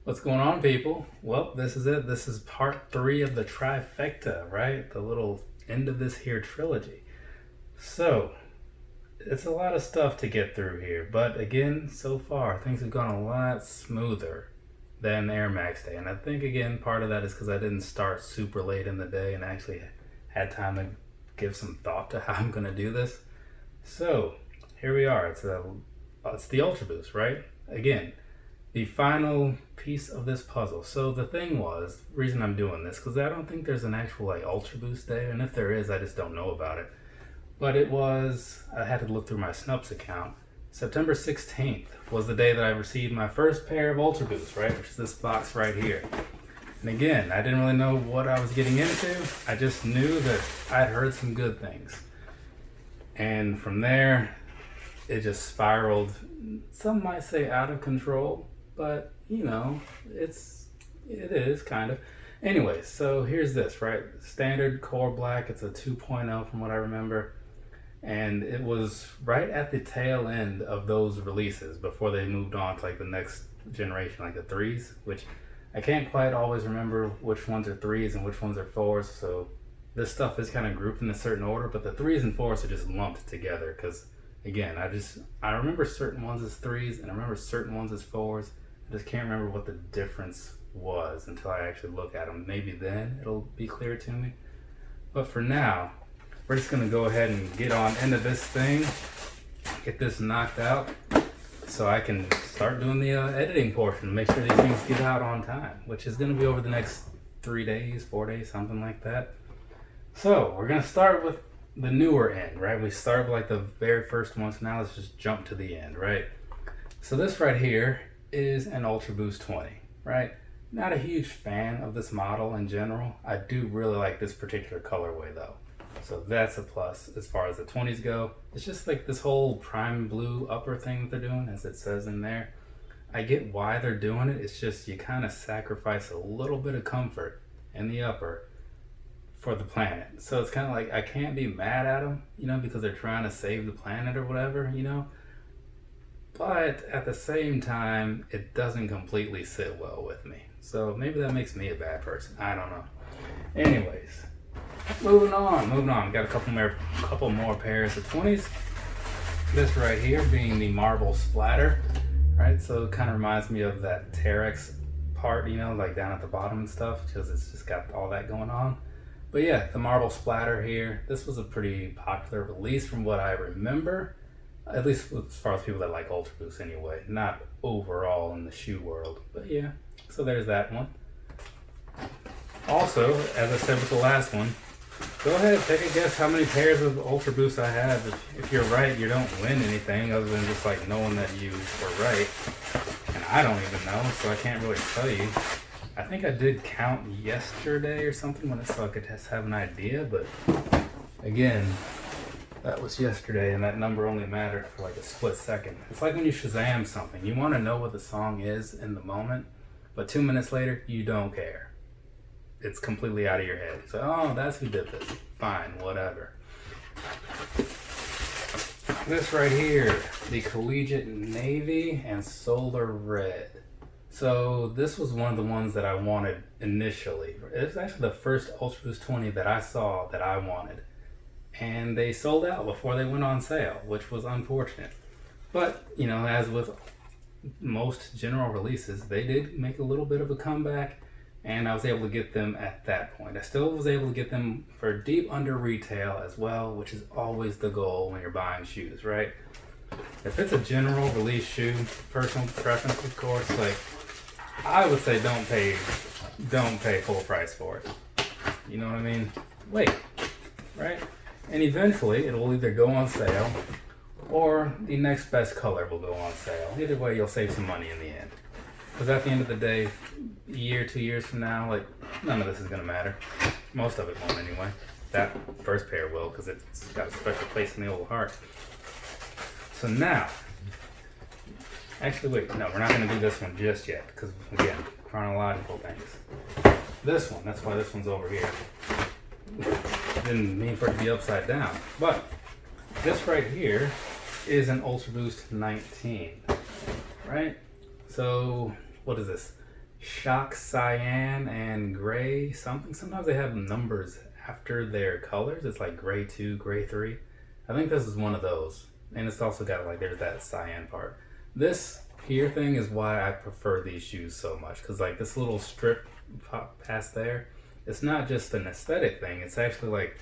What's going on, people? Well, this is it. This is part 3 of the trifecta, right? The little end of this here trilogy. So, it's a lot of stuff to get through here. But again, so far, things have gone a lot smoother than Air Max Day. And I think, again, part of that is because I didn't start super late in the day and actually had time to give some thought to how I'm going to do this. So, here we are. It's the Ultraboost, right? Again, the final piece of this puzzle. So the thing was, the reason I'm doing this, because I don't think there's an actual Ultraboost day, and if there is, I just don't know about it. But it was, I had to look through my Snups account. September 16th was the day that I received my first pair of Ultraboosts, right? Which is this box right here. And again, I didn't really know what I was getting into. I just knew that I'd heard some good things. And from there, it just spiraled, some might say out of control, but you know, it is kind of. Anyways, so here's this, right? Standard core black, it's a 2.0 from what I remember. And it was right at the tail end of those releases before they moved on to the next generation, like the 3s, which I can't quite always remember which ones are 3s and which ones are 4s. So this stuff is kind of grouped in a certain order, but the 3s and 4s are just lumped together because again, I remember certain ones as 3s and I remember certain ones as 4s. I just can't remember what the difference was until I actually look at them. Maybe then it'll be clear to me. But for now, we're just gonna go ahead and get on into this thing, get this knocked out, so I can start doing the editing portion, make sure these things get out on time, which is gonna be over the next 3 days, 4 days, something like that. So we're gonna start with the newer end, right? We started with the very first one, so now let's just jump to the end, right? So this right here is an Ultraboost 20, right? Not a huge fan of this model in general. I do really like this particular colorway though. So that's a plus as far as the 20s go. It's just this whole prime blue upper thing that they're doing, as it says in there. I get why they're doing it. It's just you kind of sacrifice a little bit of comfort in the upper for the planet. So it's kind of I can't be mad at them, because they're trying to save the planet or whatever, But at the same time, it doesn't completely sit well with me. So maybe that makes me a bad person. I don't know. Anyways, moving on. Got a couple more pairs of 20s. This right here being the marble splatter, right? So it kind of reminds me of that Terex part, down at the bottom and stuff, because it's just got all that going on. But yeah, the marble splatter here. This was a pretty popular release from what I remember. At least as far as people that like Ultraboost anyway, not overall in the shoe world. But yeah, so there's that one. Also, as I said with the last one, go ahead, take a guess how many pairs of Ultraboost I have. If you're right, you don't win anything other than just knowing that you were right. And I don't even know, so I can't really tell you. I think I did count yesterday or something so I could just have an idea, but again, that was yesterday, and that number only mattered for a split second. It's like when you Shazam something. You want to know what the song is in the moment, but 2 minutes later, you don't care. It's completely out of your head. So, oh, that's who did this. Fine, whatever. This right here, the Collegiate Navy and Solar Red. So this was one of the ones that I wanted initially. It was actually the first Ultraboost 20 that I saw that I wanted. And they sold out before they went on sale, which was unfortunate. But, as with most general releases, they did make a little bit of a comeback, and I was able to get them at that point. I still was able to get them for deep under retail as well, which is always the goal when you're buying shoes, right? If it's a general release shoe, personal preference, of course, I would say don't pay full price for it. You know what I mean? Wait, right? And eventually it will either go on sale or the next best color will go on sale. Either way, you'll save some money in the end. Because at the end of the day, a year, 2 years from now, none of this is going to matter. Most of it won't anyway. That first pair will, because it's got a special place in the old heart. So now, actually wait, no, we're not going to do this one just yet, because again, chronological things. This one, that's why this one's over here. Didn't mean for it to be upside down, but this right here is an Ultraboost 19, right? So what is this? shock cyan and gray something. Sometimes they have numbers after their colors. It's like gray 2, gray 3. I think this is one of those. And it's also got like, there's that cyan part. This here thing is why I prefer these shoes so much. Because like this little strip past there, it's not just an aesthetic thing. It's actually like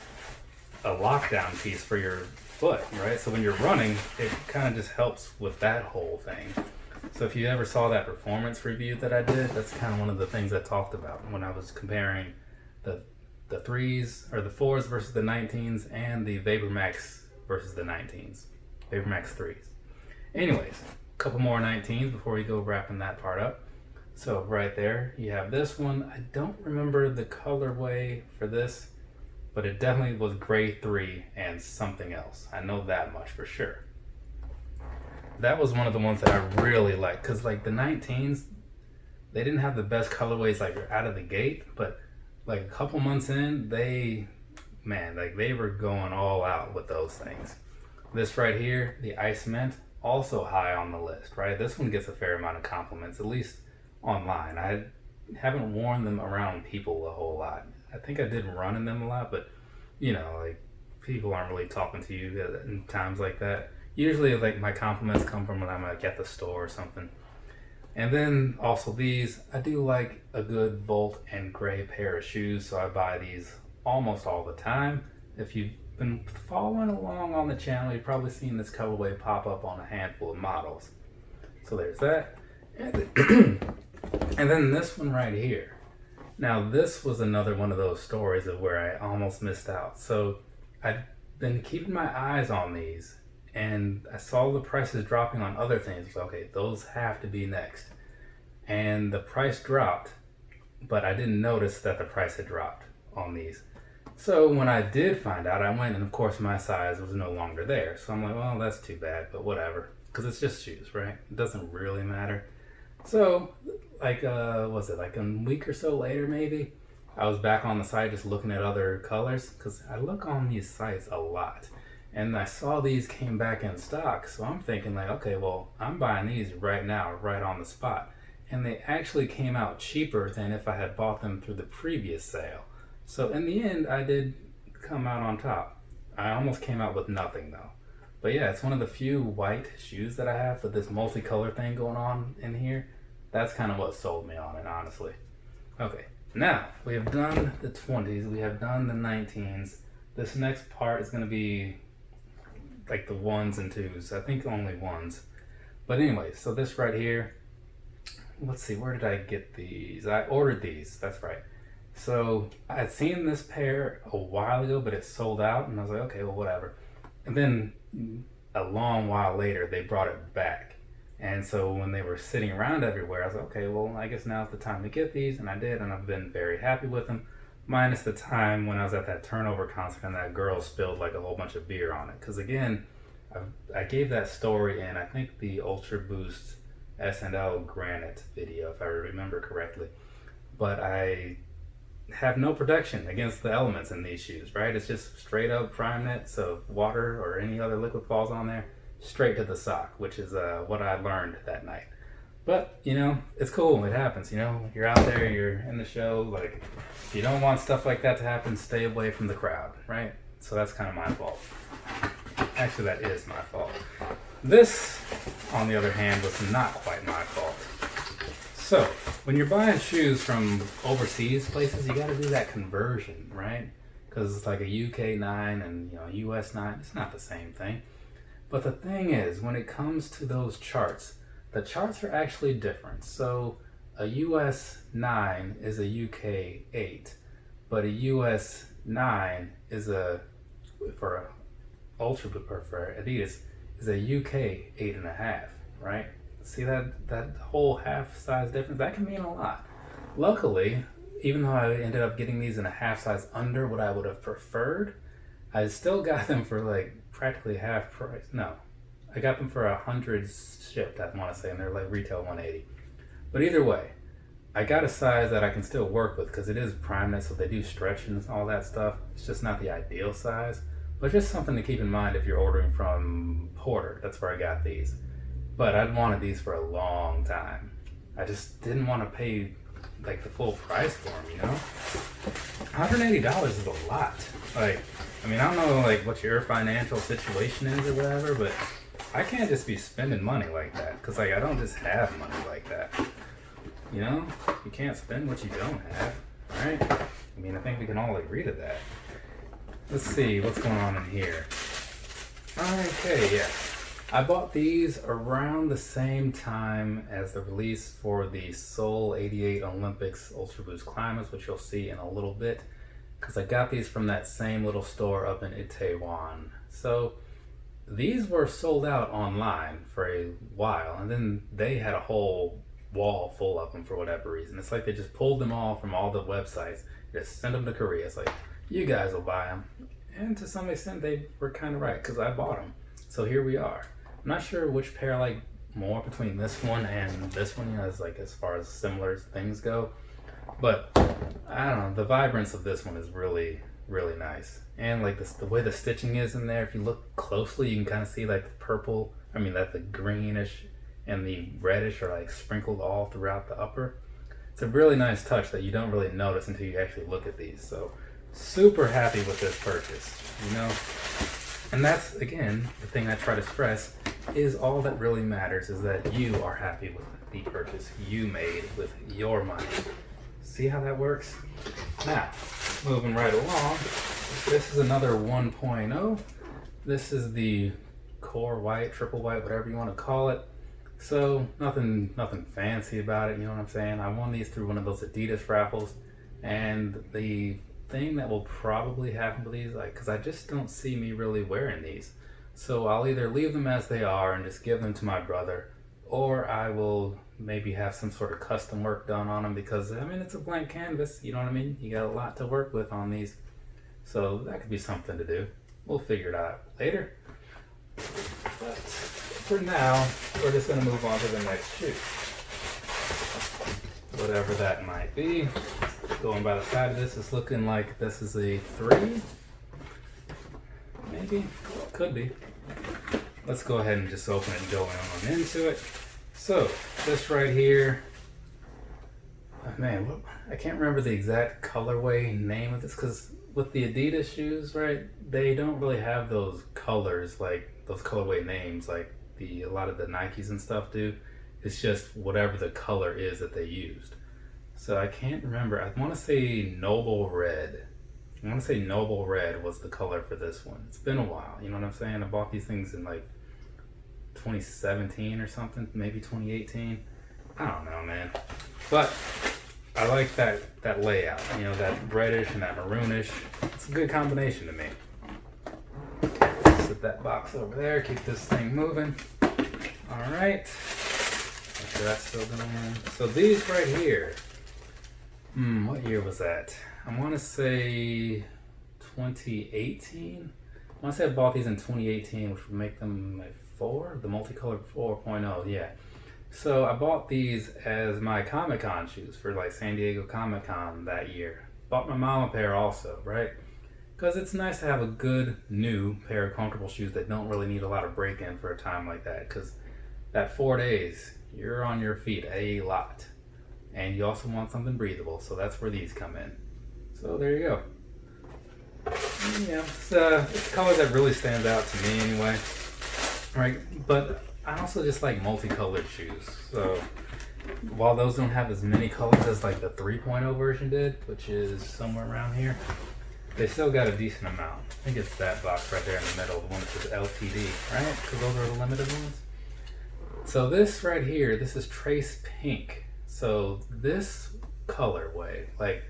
a lockdown piece for your foot, right? So when you're running, it kind of just helps with that whole thing. So if you ever saw that performance review that I did, that's kind of one of the things I talked about when I was comparing the 3s or the 4s versus the 19s and the Vapor Max versus the 19s, Vapor Max 3s. Anyways, a couple more 19s before we go wrapping that part up. So right there, you have this one. I don't remember the colorway for this, but it definitely was gray 3 and something else. I know that much for sure. That was one of the ones that I really liked, because like the 19s, they didn't have the best colorways like out of the gate, but like a couple months in, they were going all out with those things. This right here, the Ice Mint, also high on the list, right? This one gets a fair amount of compliments, at least online. I haven't worn them around people a whole lot. I think I did run in them a lot, but you know, like people aren't really talking to you in times like that. Usually like my compliments come from when I'm like at the store or something. And then also these, I do like a good Volt and gray pair of shoes, so I buy these almost all the time. If you've been following along on the channel, you've probably seen this colorway pop up on a handful of models. So there's that. And then this one right here. Now this was another one of those stories of where I almost missed out. So I've been keeping my eyes on these, and I saw the prices dropping on other things. So, okay, those have to be next. And the price dropped, but I didn't notice that the price had dropped on these. So when I did find out, I went, and of course my size was no longer there. So I'm like, well, that's too bad, but whatever. Because it's just shoes, right? It doesn't really matter. So, like, was it like a week or so later maybe? I was back on the site just looking at other colors, because I look on these sites a lot. And I saw these came back in stock, so I'm thinking like, okay, well, I'm buying these right now, right on the spot. And they actually came out cheaper than if I had bought them through the previous sale. So in the end, I did come out on top. I almost came out with nothing though. But yeah, it's one of the few white shoes that I have with this multicolor thing going on in here. That's kind of what sold me on it, honestly. Okay, now we have done the 20s, we have done the 19s. This next part is going to be like the 1s and 2s. I think only 1s. But anyway, so this right here, let's see, where did I get these? I ordered these, that's right. So I had seen this pair a while ago, but it sold out, and I was like, okay, well, whatever. And then a long while later, they brought it back. And so when they were sitting around everywhere, I was like, okay, well, I guess now's the time to get these. And I did, and I've been very happy with them. Minus the time when I was at that turnover concert and that girl spilled like a whole bunch of beer on it. Because again, I gave that story in, I think, the Ultraboost S&L Granite video, if I remember correctly. But I have no protection against the elements in these shoes, right? It's just straight up prime net, so water or any other liquid falls on there, straight to the sock, which is what I learned that night. But, you know, it's cool, it happens, you know, you're out there, you're in the show, like, if you don't want stuff like that to happen, stay away from the crowd, right? So that's kind of my fault. Actually, that is my fault. This, on the other hand, was not quite my fault. So, when you're buying shoes from overseas places, you got to do that conversion, right? Because it's like a UK 9 and, you know, US 9, it's not the same thing. But the thing is, when it comes to those charts, the charts are actually different. So a US 9 is a UK 8, but a US 9 is for Ultraboost or for Adidas is a UK 8.5, right? See that whole half size difference? That can mean a lot. Luckily, even though I ended up getting these in a half size under what I would have preferred, I still got them for like practically half price. No, I got them for 100 shipped, I want to say, and they're like retail 180. But either way, I got a size that I can still work with because it is prime net, so they do stretch and all that stuff. It's just not the ideal size, but just something to keep in mind if you're ordering from Porter. That's where I got these. But I'd wanted these for a long time. I just didn't want to pay like the full price for them, you know? $180 is a lot. Like, I mean, I don't know like what your financial situation is or whatever, but I can't just be spending money like that, because like I don't just have money like that. You know, you can't spend what you don't have, right? I mean, I think we can all agree to that. Let's see what's going on in here. Okay, yeah. I bought these around the same time as the release for the Seoul 88 Olympics Ultraboost climbers, which you'll see in a little bit, because I got these from that same little store up in Itaewon. So these were sold out online for a while, and then they had a whole wall full of them for whatever reason. It's like they just pulled them all from all the websites, just sent them to Korea. It's like, you guys will buy them. And to some extent, they were kind of right, because I bought them. So here we are. I'm not sure which pair I like more between this one and this one, you know, as far as similar things go. But I don't know, the vibrance of this one is really, really nice. And like this, the way the stitching is in there, if you look closely, you can kind of see like the purple, that the greenish and the reddish are like sprinkled all throughout the upper. It's a really nice touch that you don't really notice until you actually look at these. So super happy with this purchase, you know? And that's, again, the thing I try to stress is all that really matters is that you are happy with the purchase you made with your money. See how that works? Now, moving right along, this is another 1.0. This is the core white, triple white, whatever you want to call it. So nothing fancy about it, you know what I'm saying? I won these through one of those Adidas raffles, and the thing that will probably happen with these, like, because I just don't see me really wearing these, so I'll either leave them as they are and just give them to my brother, or I will maybe have some sort of custom work done on them, because it's a blank canvas, you know what I mean? You got a lot to work with on these, so that could be something to do. We'll figure it out later. But for now, we're just going to move on to the next shoe. Whatever that might be. Going by the side of this, it's looking like this is a 3. Maybe? Could be. Let's go ahead and just open it and go on into it. So, this right here, man, I can't remember the exact colorway name of this, because with the Adidas shoes, right, they don't really have those colors, like those colorway names like a lot of the Nikes and stuff do. It's just whatever the color is that they used. So I can't remember. I want to say Noble Red. I want to say Noble Red was the color for this one. It's been a while, you know what I'm saying? I bought these things in like 2017 or something, maybe 2018. I don't know, man. But I like that layout, you know, that reddish and that maroonish. It's a good combination to me. Set that box over there, keep this thing moving. All right. Make sure that's still going. So these right here, what year was that? I want to say 2018. I want to say I bought these in 2018, which would make them a 4, the multicolored 4.0, yeah. So I bought these as my Comic-Con shoes for like San Diego Comic-Con that year. Bought my mom a pair also, right? Because it's nice to have a good new pair of comfortable shoes that don't really need a lot of break-in for a time like that. Because that 4 days, you're on your feet a lot. And you also want something breathable, so that's where these come in. So there you go. Yeah, it's a color that really stands out to me anyway. Right, but I also just like multicolored shoes. So while those don't have as many colors as like the 3.0 version did, which is somewhere around here, they still got a decent amount. I think it's that box right there in the middle, the one that says LTD, right? Because those are the limited ones. So this right here, this is Trace Pink. So this colorway, like,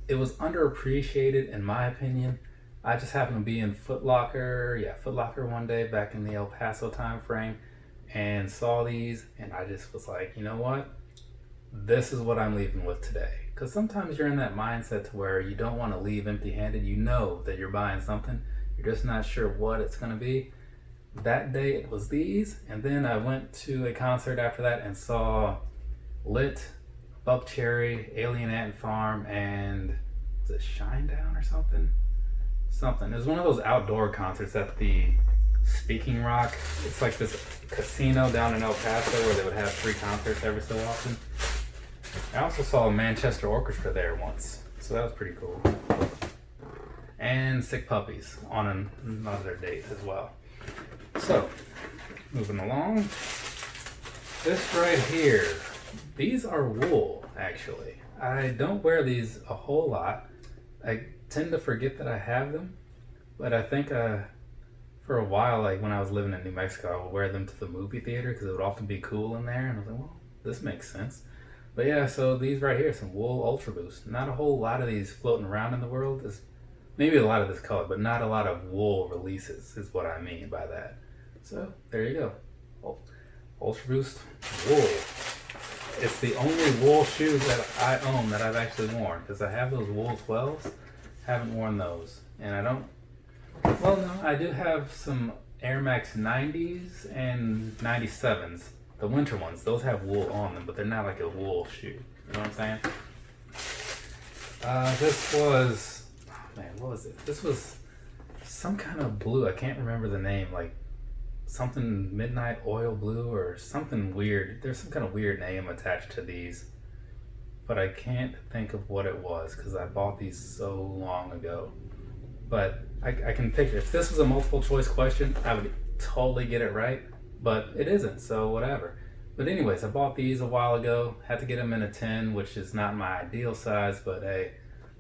it was underappreciated in my opinion. I just happened to be in Foot Locker one day back in the El Paso time frame and saw these, and I just was like, you know what? This is what I'm leaving with today. Because sometimes you're in that mindset to where you don't want to leave empty-handed. You know that you're buying something. You're just not sure what it's going to be. That day it was these, and then I went to a concert after that and saw Lit, Buckcherry, Alien Ant Farm, and was it Shinedown or something? It was one of those outdoor concerts at the Speaking Rock. It's like this casino down in El Paso where they would have free concerts every so often. I also saw a Manchester Orchestra there once, so that was pretty cool. And sick puppies on another date as well. So, moving along. This right here, these are wool, actually. I don't wear these a whole lot. I tend to forget that I have them, but I think for a while, like when I was living in New Mexico, I would wear them to the movie theater because it would often be cool in there, and I was like, well, this makes sense. But yeah, so these right here, some wool Ultraboost. Not a whole lot of these floating around in the world. There's maybe a lot of this color, but not a lot of wool releases is what I mean by that. So there you go. Ultraboost wool. It's the only wool shoes that I own that I've actually worn, because I have those wool 12s, haven't worn those. And I don't, well no, I do have some Air Max 90s and 97s. The winter ones, those have wool on them, but they're not like a wool shoe. You know what I'm saying? This was, oh man, what was it? This was some kind of blue. I can't remember the name, like something midnight oil blue or something weird. There's some kind of weird name attached to these, but I can't think of what it was because I bought these so long ago. But I can picture, if this was a multiple choice question, I would totally get it right, but it isn't, so whatever. But anyways, I bought these a while ago, had to get them in a 10, which is not my ideal size, but hey,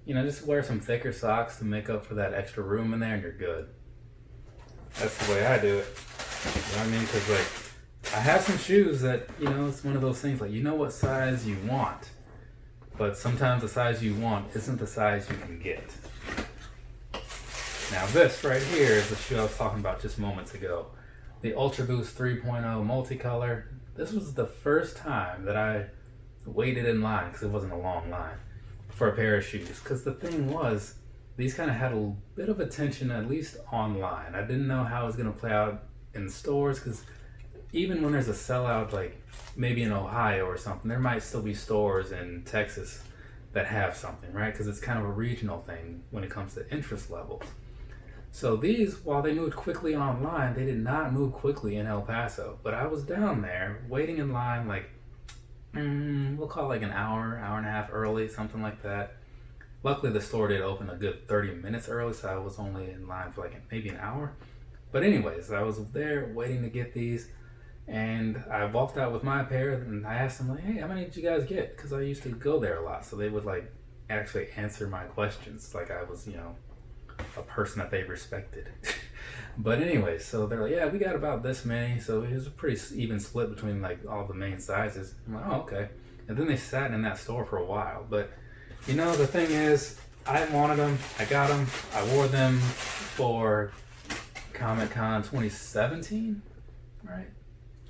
you know, just wear some thicker socks to make up for that extra room in there and you're good. That's the way I do it. You know what I mean? Because like, I have some shoes that, you know, it's one of those things like, you know what size you want, but sometimes the size you want isn't the size you can get. Now this right here is the shoe I was talking about just moments ago. The Ultraboost 3.0 multicolor. This was the first time that I waited in line, because it wasn't a long line, for a pair of shoes. Because the thing was, these kind of had a bit of attention, at least online. I didn't know how it was going to play out in stores, because even when there's a sellout, like maybe in Ohio or something, there might still be stores in Texas that have something, right? Because it's kind of a regional thing when it comes to interest levels. So these, while they moved quickly online, they did not move quickly in El Paso. But I was down there waiting in line like, we'll call it like an hour, hour and a half early, something like that. Luckily the store did open a good 30 minutes early, so I was only in line for like maybe an hour. But anyways, I was there waiting to get these, and I walked out with my pair, and I asked them like, hey, how many did you guys get? Because I used to go there a lot, so they would like actually answer my questions like I was, you know, a person that they respected. But anyway, so they're like, yeah, we got about this many. So it was a pretty even split between like all the main sizes. I'm like, oh, okay. And then they sat in that store for a while. But you know, the thing is, I wanted them, I got them, I wore them for Comic-Con 2017, right?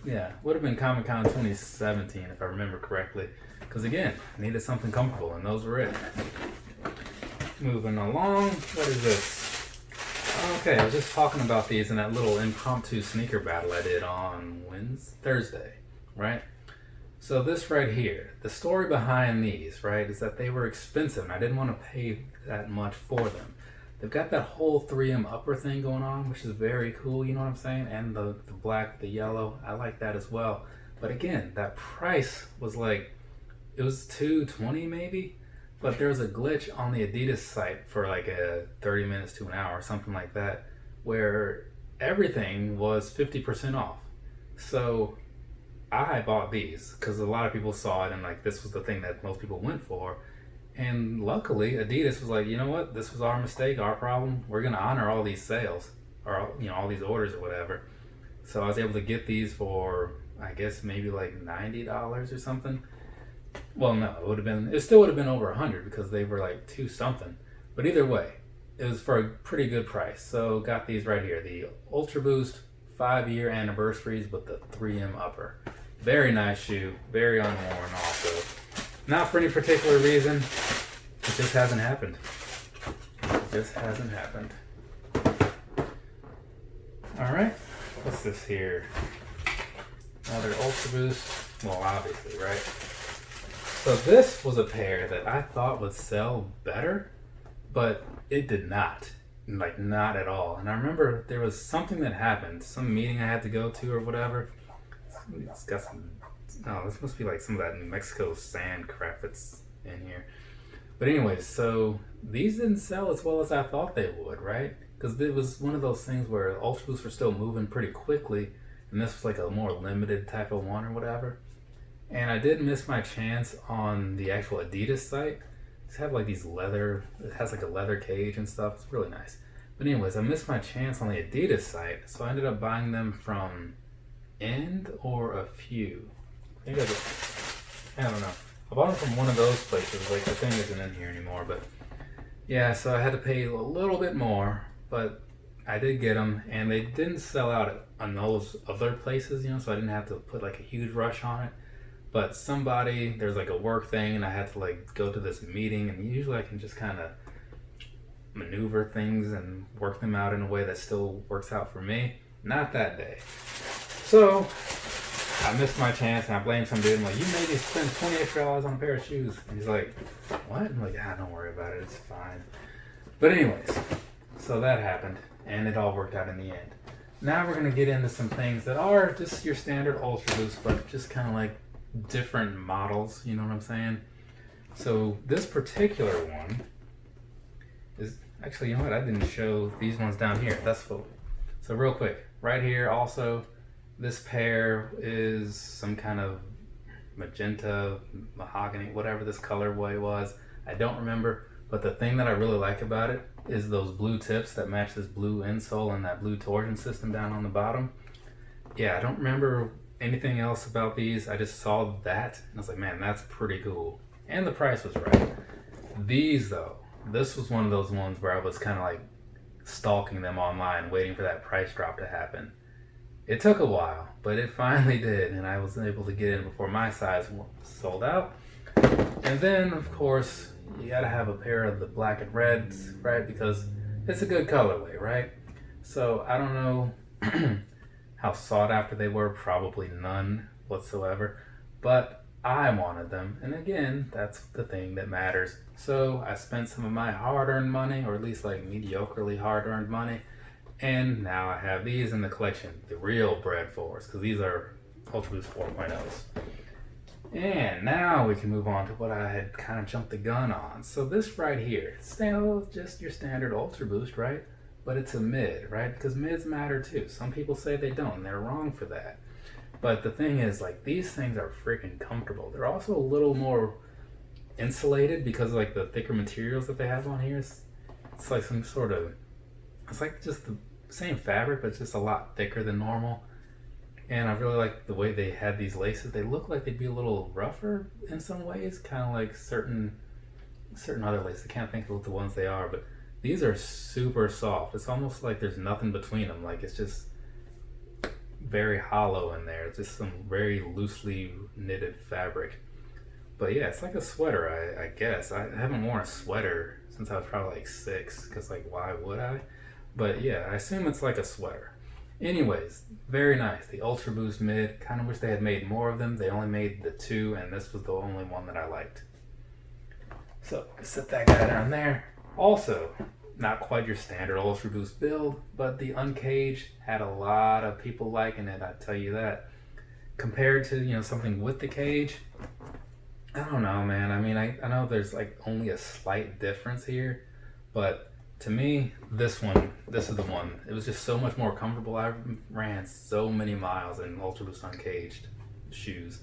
Yeah, would have been Comic-Con 2017 if I remember correctly. Because again, I needed something comfortable, and those were it. Moving along, what is this? Okay, I was just talking about these in that little impromptu sneaker battle I did on Thursday, right? So this right here, the story behind these, right, is that they were expensive and I didn't want to pay that much for them. They've got that whole 3M upper thing going on, which is very cool, you know what I'm saying? And the black, the yellow, I like that as well. But again, that price was like, it was $220 maybe? But there was a glitch on the Adidas site for like a 30 minutes to an hour or something like that, where everything was 50% off. So I bought these because a lot of people saw it and like this was the thing that most people went for. And luckily Adidas was like, you know what, this was our mistake, our problem. We're going to honor all these sales or, you know, all these orders or whatever. So I was able to get these for, I guess maybe like $90 or something. Well, no, it still would have been over 100 because they were like 2 something. But either way, it was for a pretty good price. So got these right here, the Ultraboost 5-year anniversaries with the 3M upper. Very nice shoe, very unworn also. Not for any particular reason, it just hasn't happened. It just hasn't happened. All right, what's this here? Another Ultraboost, well obviously, right? So this was a pair that I thought would sell better, but it did not. Like, not at all. And I remember there was something that happened, some meeting I had to go to or whatever. It's got some Oh, this must be like some of that New Mexico sand crap that's in here. But anyways, so these didn't sell as well as I thought they would, right? Because it was one of those things where Ultra Boosts were still moving pretty quickly, and this was like a more limited type of one or whatever. And I did miss my chance on the actual Adidas site. It's have like these leather, it has like a leather cage and stuff. It's really nice. But anyways, I missed my chance on the Adidas site, so I ended up buying them from End or A Few. I think I don't know. I bought them from one of those places. Like, the thing isn't in here anymore, but yeah, so I had to pay a little bit more, but I did get them, and they didn't sell out on those other places, you know, so I didn't have to put like a huge rush on it. But there's like a work thing, and I had to like go to this meeting, and usually I can just kind of maneuver things and work them out in a way that still works out for me. Not that day. So I missed my chance, and I blamed some dude. I'm like, you made me spend $20 extra on a pair of shoes. And he's like, what? I'm like, don't worry about it. It's fine. But anyways, so that happened, and it all worked out in the end. Now we're going to get into some things that are just your standard Ultra Boost, but just kind of like different models. You know what I'm saying? So this particular one is, actually, you know what? I didn't show these ones down here. That's full. So real quick, right here also, this pair is some kind of magenta, mahogany, whatever this colorway was. I don't remember, but the thing that I really like about it is those blue tips that match this blue insole and that blue torsion system down on the bottom. Yeah, I don't remember anything else about these. I just saw that, and I was like, man, that's pretty cool. And the price was right. These, though, this was one of those ones where I was kind of like stalking them online, waiting for that price drop to happen. It took a while, but it finally did, and I was able to get in before my size sold out. And then, of course, you gotta have a pair of the black and reds, right? Because it's a good colorway, right? So I don't know how sought after they were, probably none whatsoever, but I wanted them, and again, that's the thing that matters. So I spent some of my hard-earned money, or at least like mediocrely hard-earned money, and now I have these in the collection, the real bred fours, because these are Ultra Boost 4.0s. And now we can move on to what I had kind of jumped the gun on. So this right here, it's still just your standard Ultra Boost, right? But it's a mid, right? Because mids matter too. Some people say they don't, and they're wrong for that. But the thing is, like, these things are freaking comfortable. They're also a little more insulated because of like the thicker materials that they have on here. It's like some sort of, it's like just the same fabric, but it's just a lot thicker than normal. And I really like the way they had these laces. They look like they'd be a little rougher in some ways, kind of like certain other laces. I can't think of the ones they are, but these are super soft. It's almost like there's nothing between them. Like, it's just very hollow in there. It's just some very loosely knitted fabric. But yeah, it's like a sweater, I guess. I haven't worn a sweater since I was probably like 6, because like, why would I? But yeah, I assume it's like a sweater. Anyways, very nice. The Ultra Boost mid. Kind of wish they had made more of them. They only made the 2, and this was the only one that I liked. So set that guy down there. Also, not quite your standard Ultra Boost build, but the Uncaged had a lot of people liking it, I tell you that. Compared to, you know, something with the cage, I don't know, man. I mean, I know there's like only a slight difference here, but to me, this is the one. It was just so much more comfortable. I ran so many miles in Ultra Boost Uncaged shoes.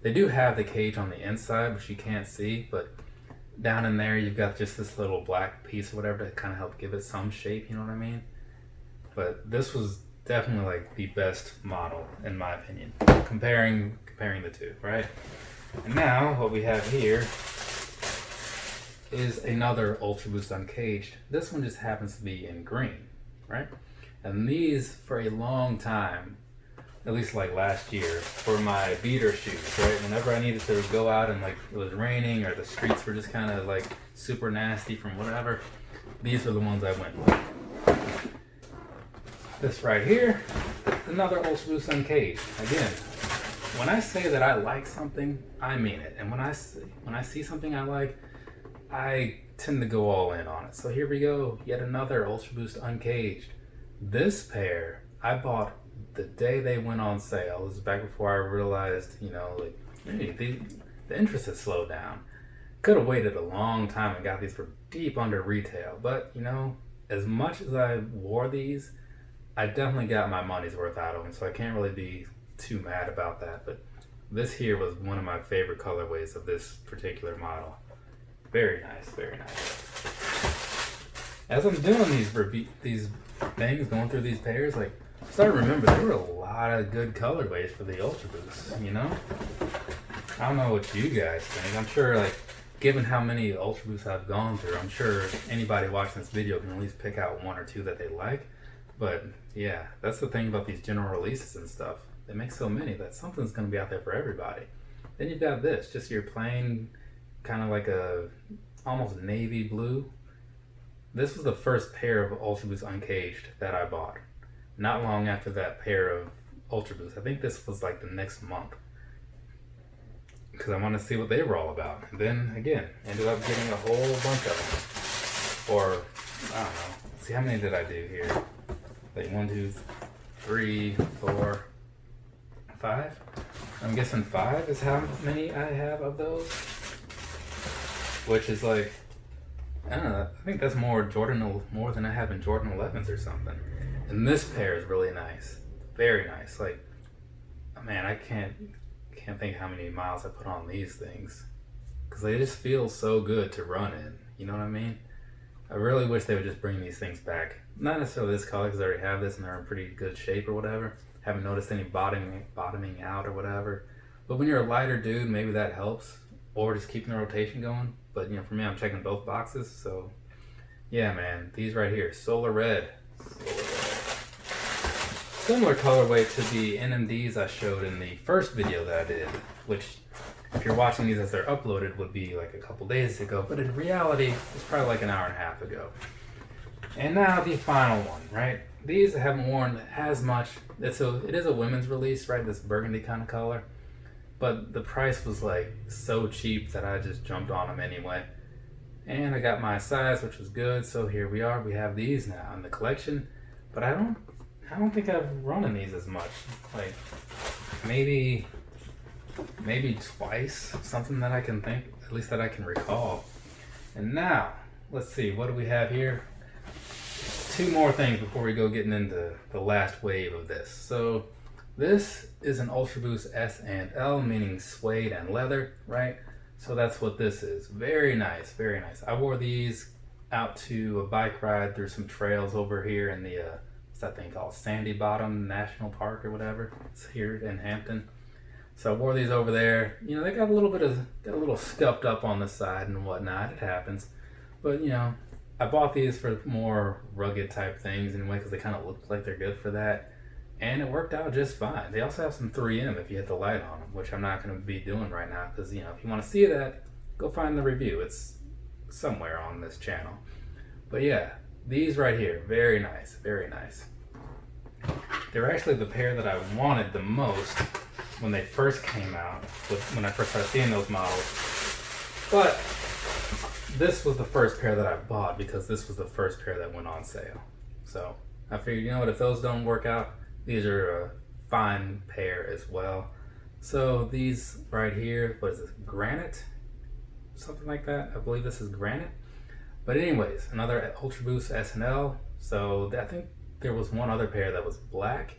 They do have the cage on the inside, which you can't see, but down in there you've got just this little black piece or whatever to kind of help give it some shape, you know what I mean? But this was definitely like the best model in my opinion, comparing the two, right? And now what we have here is another Ultra Boost Uncaged. This one just happens to be in green, right? And these, for a long time, at least like last year, were my beater shoes, right? Whenever I needed to go out and like it was raining or the streets were just kind of like super nasty from whatever, these are the ones I went with. This right here, another Ultra Boost Uncaged. Again, when I say that I like something, I mean it. And when I see something I like, I tend to go all in on it. So here we go, yet another Ultra Boost Uncaged. This pair I bought the day they went on sale. This is back before I realized, you know, like, hey, the interest has slowed down. Could have waited a long time and got these for deep under retail, but you know, as much as I wore these, I definitely got my money's worth out of them, so I can't really be too mad about that. But this here was one of my favorite colorways of this particular model. Very nice, very nice. As I'm doing these things, going through these pairs, like, I started to remember there were a lot of good colorways for the Ultraboosts, you know? I don't know what you guys think. I'm sure, like, given how many Ultraboosts I've gone through, I'm sure anybody watching this video can at least pick out one or two that they like. But yeah, that's the thing about these general releases and stuff. They make so many that something's going to be out there for everybody. Then you've got this, just your plain, kind of like a almost navy blue. This was the first pair of Ultraboost Uncaged that I bought. Not long after that pair of Ultraboost. I think this was like the next month, because I want to see what they were all about. And then again, ended up getting a whole bunch of them. Or, I don't know. Let's see, how many did I do here? Like 1, 2, 3, 4, 5? I'm guessing 5 is how many I have of those. Which is like, I don't know, I think that's more than I have in Jordan 11s or something. And this pair is really nice. Very nice. Like, man, I can't think how many miles I put on these things, because they just feel so good to run in, you know what I mean? I really wish they would just bring these things back. Not necessarily this color, because I already have this and they're in pretty good shape or whatever. Haven't noticed any bottoming out or whatever. But when you're a lighter dude, maybe that helps, or just keeping the rotation going. But you know, for me, I'm checking both boxes, so yeah, man, these right here, Solar Red. Similar colorway to the NMDs I showed in the first video that I did, which, if you're watching these as they're uploaded, would be like a couple days ago, but in reality, it's probably like an hour and a half ago. And now the final one, right? These I haven't worn as much. It is a women's release, right? This burgundy kind of color. But the price was like so cheap that I just jumped on them anyway. And I got my size, which was good, so here we are. We have these now in the collection, but I don't think I've run in these as much. Like, maybe twice, something that I can think, at least that I can recall. And now, let's see, what do we have here? 2 more things before we go getting into the last wave of this. So this is an Ultraboost S and L, meaning suede and leather, right? So that's what this is. Very nice, very nice. I wore these out to a bike ride through some trails over here in the what's that thing called? Sandy Bottom National Park or whatever. It's here in Hampton. So I wore these over there. You know, they got a little scuffed up on the side and whatnot. It happens. But you know, I bought these for more rugged type things anyway, because they kind of look like they're good for that. And it worked out just fine. They also have some 3M if you hit the light on them, which I'm not going to be doing right now, because you know, if you want to see that, go find the review. It's somewhere on this channel. But yeah, these right here, very nice, very nice. They were actually the pair that I wanted the most when they first came out, when I first started seeing those models. But this was the first pair that I bought, because this was the first pair that went on sale. So I figured, you know what, if those don't work out, these are a fine pair as well. So these right here, what is this, granite? Something like that. I believe this is granite. But anyways, another Ultraboost S&L. So I think there was one other pair that was black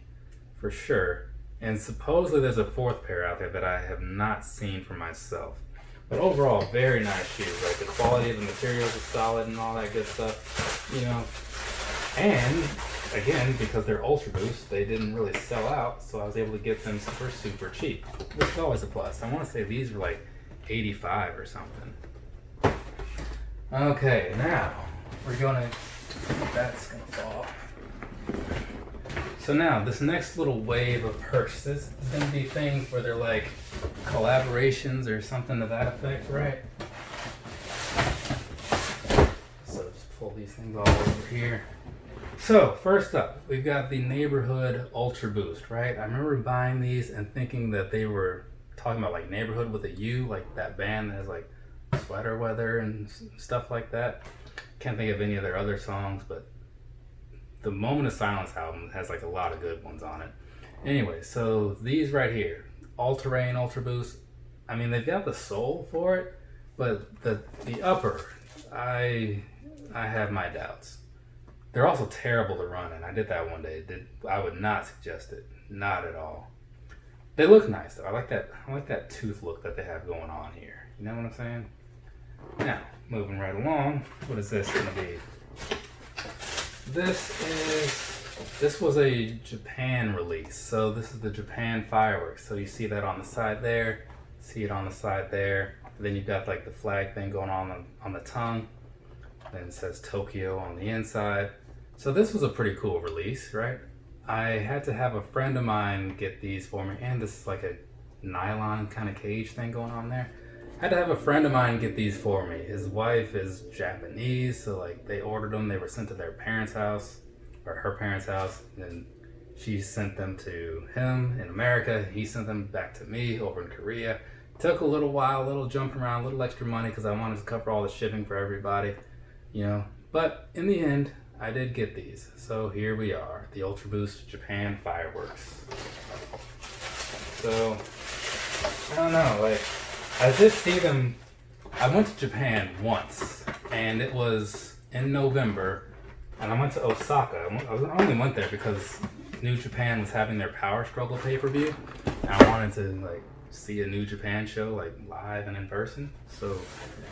for sure. And supposedly there's a 4th pair out there that I have not seen for myself. But overall, very nice shoes. Like, the quality of the materials is solid and all that good stuff, you know. And again, because they're Ultraboost, they didn't really sell out, so I was able to get them for super cheap, which is always a plus. I want to say these were like 85 or something. Okay, now we're gonna, that's gonna fall. So now this next little wave of purchases is gonna be things where they're like collaborations or something to that effect, right? So just pull these things all over here. So first up, we've got the Neighborhood Ultraboost, right? I remember buying these and thinking that they were talking about like Neighborhood with a U, like that band that has like Sweater Weather and stuff like that. Can't think of any of their other songs, but the Moment of Silence album has like a lot of good ones on it. Anyway, so these right here, all-terrain Ultraboost. I mean, they've got the sole for it, but the upper, I have my doubts. They're also terrible to run in. I did that one day. I would not suggest it. Not at all. They look nice though. I like that tooth look that they have going on here. You know what I'm saying? Now, moving right along, what is this gonna be? This was a Japan release. So this is the Japan fireworks. So you see that on the side there, see it on the side there. Then you've got like the flag thing going on the tongue. Then it says Tokyo on the inside. So this was a pretty cool release, right? I had to have a friend of mine get these for me, and this is like a nylon kind of cage thing going on there. I had to have a friend of mine get these for me. His wife is Japanese, so like they ordered them, they were sent to their parents' house, or her parents' house, and she sent them to him in America. He sent them back to me over in Korea. Took a little while, a little jumping around, a little extra money because I wanted to cover all the shipping for everybody, you know. But in the end, I did get these. So here we are, the Ultraboost Japan fireworks. So, I don't know, like, I did see them. I went to Japan once, and it was in November, and I went to Osaka. I only went there because New Japan was having their Power Struggle pay-per-view, and I wanted to, like, see a New Japan show, like, live and in person. So,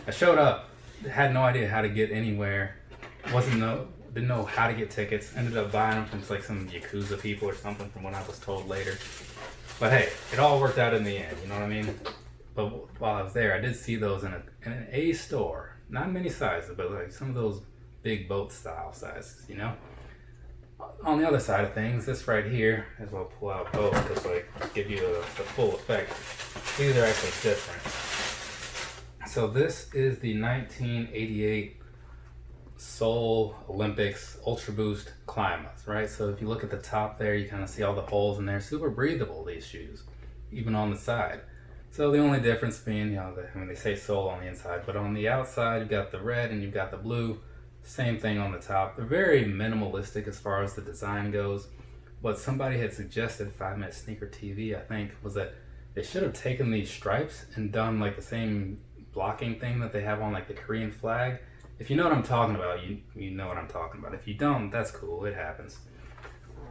I showed up, had no idea how to get anywhere, didn't know how to get tickets, ended up buying them from like some Yakuza people or something from what I was told later. But hey, it all worked out in the end, you know what I mean? But while I was there, I did see those in an A store. Not many sizes, but like some of those big boat style sizes, you know? On the other side of things, this right here, as well pull out both, just like give you the full effect. These are actually different. So this is the 1988 Seoul Olympics Ultraboost Climbers, right? So if you look at the top there, you kind of see all the holes in there. Super breathable, these shoes, even on the side. So the only difference being, you know, they say Seoul on the inside, but on the outside, you've got the red and you've got the blue. Same thing on the top. They're very minimalistic as far as the design goes. What somebody had suggested, 5 Minute Sneaker TV, I think, was that they should have taken these stripes and done like the same blocking thing that they have on like the Korean flag. If you know what I'm talking about, you know what I'm talking about. If you don't, that's cool. It happens.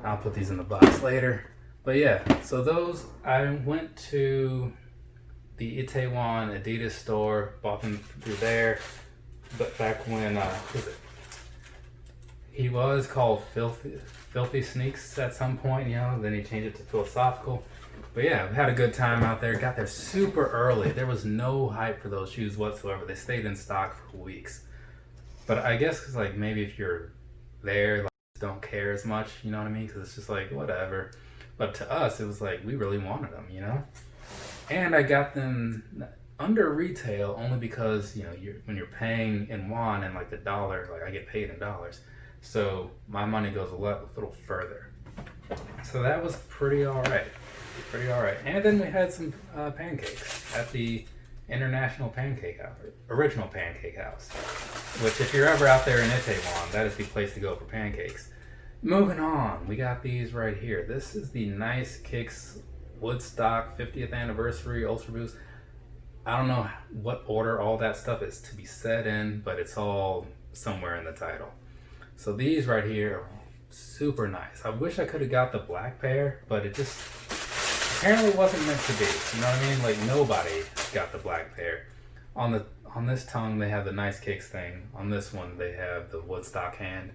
I'll put these in the box later. But yeah, so those, I went to the Itaewon Adidas store, bought them through there. But back when, what was it? He was called Filthy Sneaks at some point, you know, then he changed it to Philosophical. But yeah, we had a good time out there. Got there super early. There was no hype for those shoes whatsoever. They stayed in stock for weeks. But I guess because like maybe if you're there, like, don't care as much, you know what I mean? Because it's just like whatever. But to us, it was like we really wanted them, you know. And I got them under retail only because you know when you're paying in won and like the dollar, like I get paid in dollars, so my money goes a little further. So that was pretty all right. And then we had some pancakes at the International Pancake House, Original Pancake House, which if you're ever out there in Itaewon, that is the place to go for pancakes. Moving on, we got these right here. This is the Nice Kicks Woodstock 50th Anniversary Ultraboost. I don't know what order all that stuff is to be said in, but it's all somewhere in the title. So these right here are super nice. I wish I could have got the black pair, but it just apparently wasn't meant to be. You know what I mean? Like nobody got the black pair. On this tongue they have the Nice Kicks thing. On this one they have the Woodstock hand,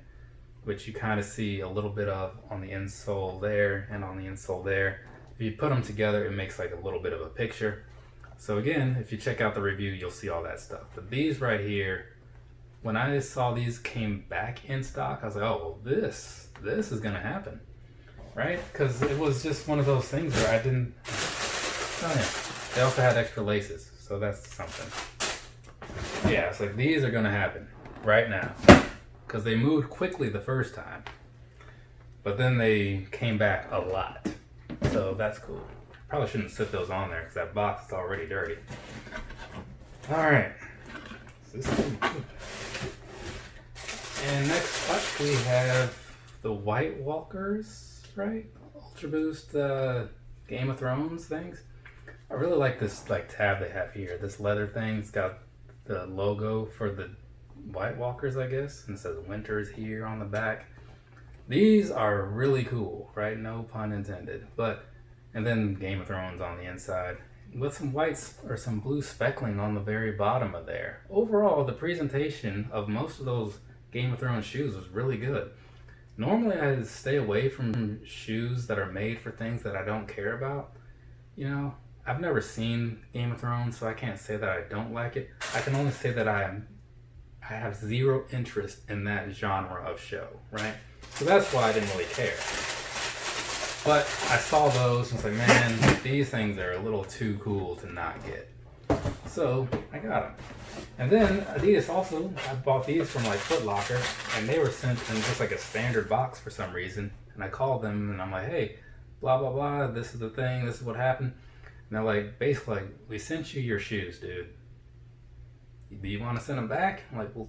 which you kind of see a little bit of on the insole there and on the insole there. If you put them together, it makes like a little bit of a picture. So again, if you check out the review, you'll see all that stuff. But these right here, when I saw these came back in stock, I was like, oh, well, this is gonna happen, right? Because it was just one of those things where I didn't. Oh yeah, they also had extra laces, so that's something. Yeah, it's like these are gonna happen right now because they moved quickly the first time, but then they came back a lot, so that's cool. Probably shouldn't sit those on there because that box is already dirty. All right. And next up we have the White Walkers, right? Ultraboost Game of Thrones things. I really like this like tab they have here. This leather thing. It's got the logo for the White Walkers, I guess, and it says Winter's here on the back. These are really cool, right? No pun intended. And then Game of Thrones on the inside with some white or some blue speckling on the very bottom of there. Overall, the presentation of most of those Game of Thrones shoes was really good. Normally, I stay away from shoes that are made for things that I don't care about. You know, I've never seen Game of Thrones, so I can't say that I don't like it. I can only say that I have zero interest in that genre of show, right? So that's why I didn't really care. But I saw those and was like, man, these things are a little too cool to not get. So I got them. And then Adidas also, I bought these from like Foot Locker, and they were sent in just like a standard box for some reason. And I called them and I'm like, hey, blah, blah, blah, this is the thing, this is what happened. And they're like, basically, like, we sent you your shoes, dude. Do you want to send them back? I'm like, well,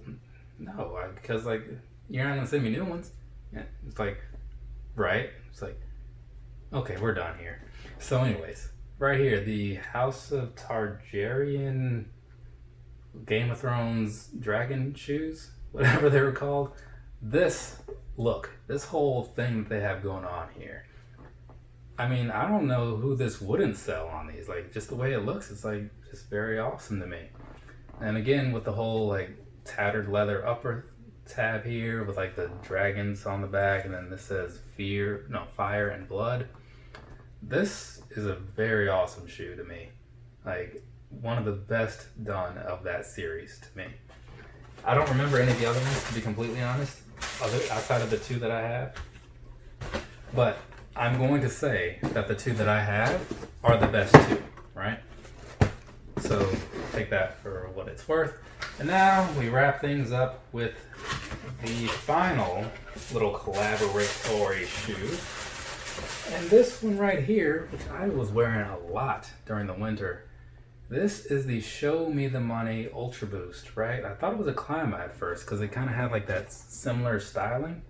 no, because like, you're not going to send me new ones. Yeah. It's like, right? It's like, okay, we're done here. So anyways, right here, the House of Targaryen Game of Thrones dragon shoes, whatever they were called. This whole thing that they have going on here. I mean, I don't know who this wouldn't sell on these. Like, just the way it looks, it's like just very awesome to me. And again, with the whole like tattered leather upper tab here with like the dragons on the back, and then this says fire and blood. This is a very awesome shoe to me. Like, one of the best done of that series to me. I don't remember any of the other ones, to be completely honest, outside of the two that I have. But I'm going to say that the two that I have are the best two, right? So take that for what it's worth. And now we wrap things up with the final little collaboratory shoe. And this one right here, which I was wearing a lot during the winter. This is the Show Me the Money Ultraboost, right? I thought it was a Clima at first because it kind of had like that similar styling.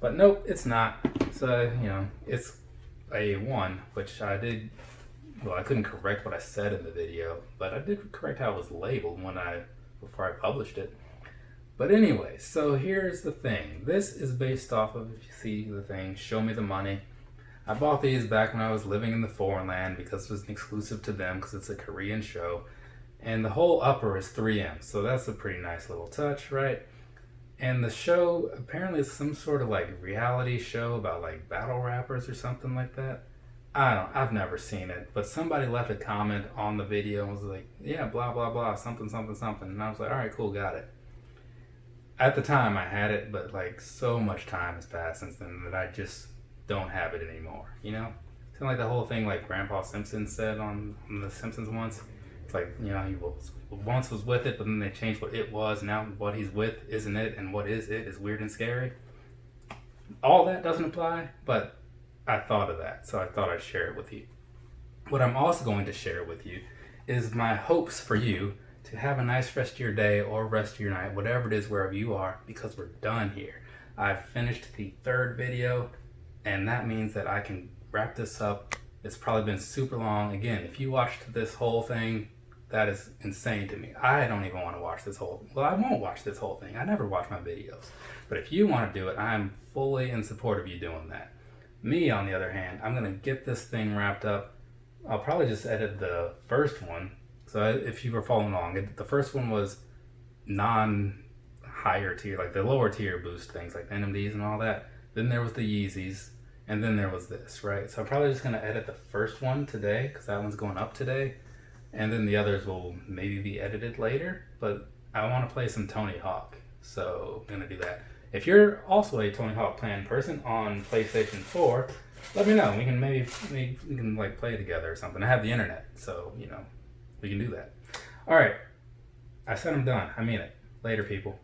But nope, it's not. So, you know, it's a 1, which I did, well, I couldn't correct what I said in the video, but I did correct how it was labeled before I published it. But anyway, so here's the thing. This is based off of, if you see the thing, Show Me the Money. I bought these back when I was living in the foreign land because it was exclusive to them because it's a Korean show. And the whole upper is 3M, so that's a pretty nice little touch, right? And the show apparently is some sort of like reality show about like battle rappers or something like that. I've never seen it, but somebody left a comment on the video and was like, yeah, blah, blah, blah, something, something, something. And I was like, all right, cool, got it. At the time I had it, but like so much time has passed since then that I just don't have it anymore, you know? It's kind of like the whole thing like Grandpa Simpson said on The Simpsons once. It's like, you know, he once was with it, but then they changed what it was. Now what he's with isn't it, and what is it is weird and scary. All that doesn't apply, but I thought of that, so I thought I'd share it with you. What I'm also going to share with you is my hopes for you to have a nice rest of your day or rest of your night, whatever it is, wherever you are, because we're done here. I've finished the 3rd video, and that means that I can wrap this up. It's probably been super long. Again, if you watched this whole thing, that is insane to me. I don't even want to watch this whole, well, I won't watch this whole thing. I never watch my videos. But if you want to do it, I'm fully in support of you doing that. Me, on the other hand, I'm going to get this thing wrapped up. I'll probably just edit the first one. So if you were following along, the first one was non-higher tier, like the lower tier boost things, like the NMDs and all that. Then there was the Yeezys, and then there was this, right? So I'm probably just going to edit the first one today, because that one's going up today. And then the others will maybe be edited later, but I want to play some Tony Hawk, so I'm going to do that. If you're also a Tony Hawk Plan person on PlayStation 4, let me know. We can like play together or something. I have the internet, so, you know, we can do that. All right. I said I'm done. I mean it. Later, people.